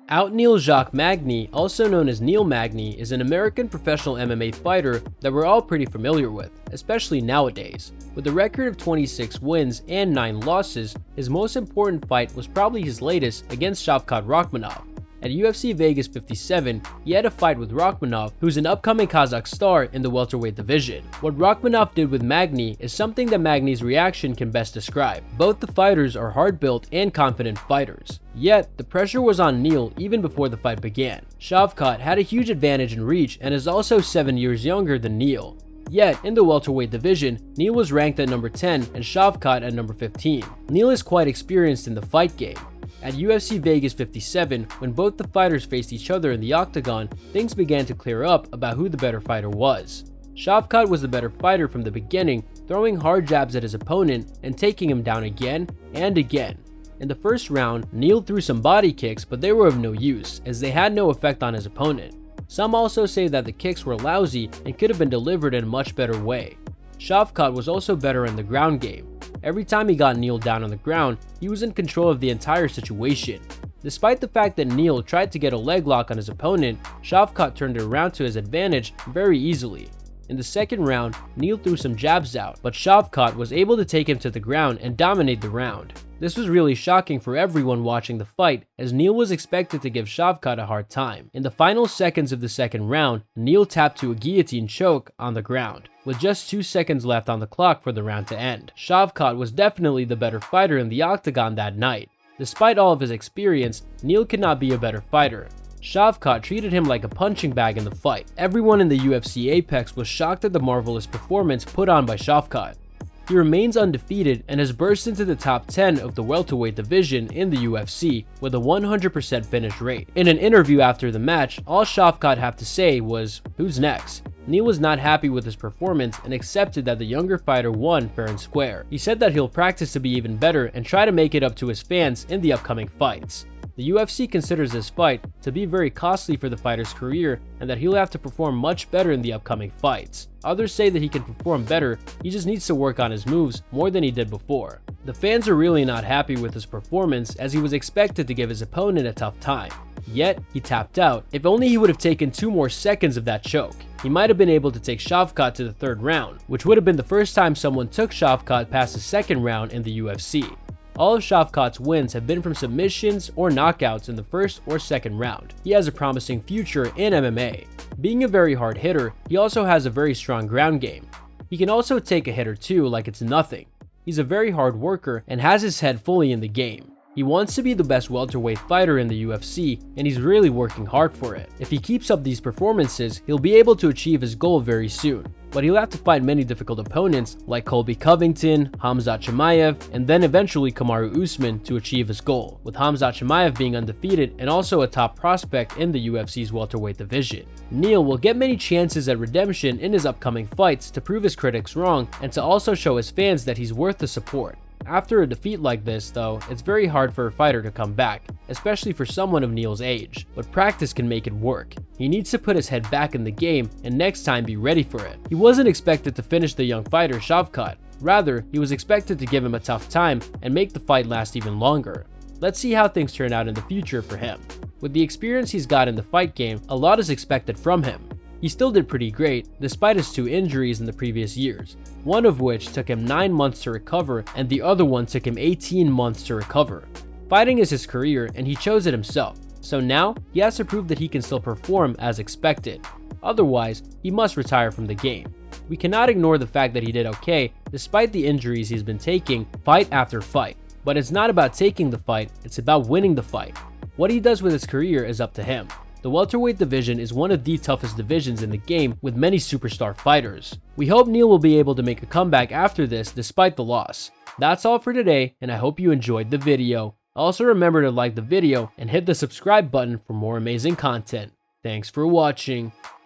Neil Jacques Magny, also known as Neil Magny, is an American professional MMA fighter that we're all pretty familiar with, especially nowadays. With a record of 26 wins and 9 losses, his most important fight was probably his latest against Shavkat Rakhmonov. At UFC Vegas 57, he had a fight with Rakhmonov, who's an upcoming Kazakh star in the welterweight division. What Rakhmonov did with Magny is something that Magny's reaction can best describe. Both the fighters are hard-built and confident fighters. Yet, the pressure was on Neil even before the fight began. Shavkat had a huge advantage in reach and is also 7 years younger than Neil. Yet, in the welterweight division, Neil was ranked at number 10 and Shavkat at number 15. Neil is quite experienced in the fight game. At UFC Vegas 57, when both the fighters faced each other in the octagon, things began to clear up about who the better fighter was. Shavkat was the better fighter from the beginning, throwing hard jabs at his opponent and taking him down again and again. In the first round, Neil threw some body kicks, but they were of no use, as they had no effect on his opponent. Some also say that the kicks were lousy and could have been delivered in a much better way. Shavkat was also better in the ground game. Every time he got Neil down on the ground, he was in control of the entire situation. Despite the fact that Neil tried to get a leg lock on his opponent, Shavkat turned it around to his advantage very easily. In the second round, Neil threw some jabs out, but Shavkat was able to take him to the ground and dominate the round. This was really shocking for everyone watching the fight, as Neil was expected to give Shavkat a hard time. In the final seconds of the second round, Neil tapped to a guillotine choke on the ground, with just 2 seconds left on the clock for the round to end. Shavkat was definitely the better fighter in the octagon that night. Despite all of his experience, Neil could not be a better fighter. Shavkat treated him like a punching bag in the fight. Everyone in the UFC Apex was shocked at the marvelous performance put on by Shavkat. He remains undefeated and has burst into the top 10 of the welterweight division in the UFC with a 100% finish rate. In an interview after the match, all Shavkat had to say was, "Who's next?" Neil was not happy with his performance and accepted that the younger fighter won fair and square. He said that he'll practice to be even better and try to make it up to his fans in the upcoming fights. The UFC considers this fight to be very costly for the fighter's career and that he'll have to perform much better in the upcoming fights. Others say that he can perform better, he just needs to work on his moves more than he did before. The fans are really not happy with his performance, as he was expected to give his opponent a tough time. Yet, he tapped out. If only he would have taken 2 more seconds of that choke, he might have been able to take Shavkat to the third round, which would have been the first time someone took Shavkat past the second round in the UFC. All of Shavkat's wins have been from submissions or knockouts in the first or second round. He has a promising future in MMA. Being a very hard hitter, he also has a very strong ground game. He can also take a hit or two like it's nothing. He's a very hard worker and has his head fully in the game. He wants to be the best welterweight fighter in the UFC, and he's really working hard for it. If he keeps up these performances, he'll be able to achieve his goal very soon. But he'll have to fight many difficult opponents like Colby Covington, Khamzat Chimaev, and then eventually Kamaru Usman to achieve his goal, with Khamzat Chimaev being undefeated and also a top prospect in the UFC's welterweight division. Neil will get many chances at redemption in his upcoming fights to prove his critics wrong and to also show his fans that he's worth the support. After a defeat like this, though, it's very hard for a fighter to come back, especially for someone of Neil's age, but practice can make it work. He needs to put his head back in the game and next time be ready for it. He wasn't expected to finish the young fighter Shavkat. Rather, he was expected to give him a tough time and make the fight last even longer. Let's see how things turn out in the future for him. With the experience he's got in the fight game, a lot is expected from him. He still did pretty great, despite his 2 injuries in the previous years, one of which took him 9 months to recover and the other one took him 18 months to recover. Fighting is his career and he chose it himself, so now he has to prove that he can still perform as expected. Otherwise, he must retire from the game. We cannot ignore the fact that he did okay despite the injuries he's been taking fight after fight. But it's not about taking the fight, it's about winning the fight. What he does with his career is up to him. The welterweight division is one of the toughest divisions in the game with many superstar fighters. We hope Neil will be able to make a comeback after this despite the loss. That's all for today, and I hope you enjoyed the video. Also remember to like the video and hit the subscribe button for more amazing content. Thanks for watching.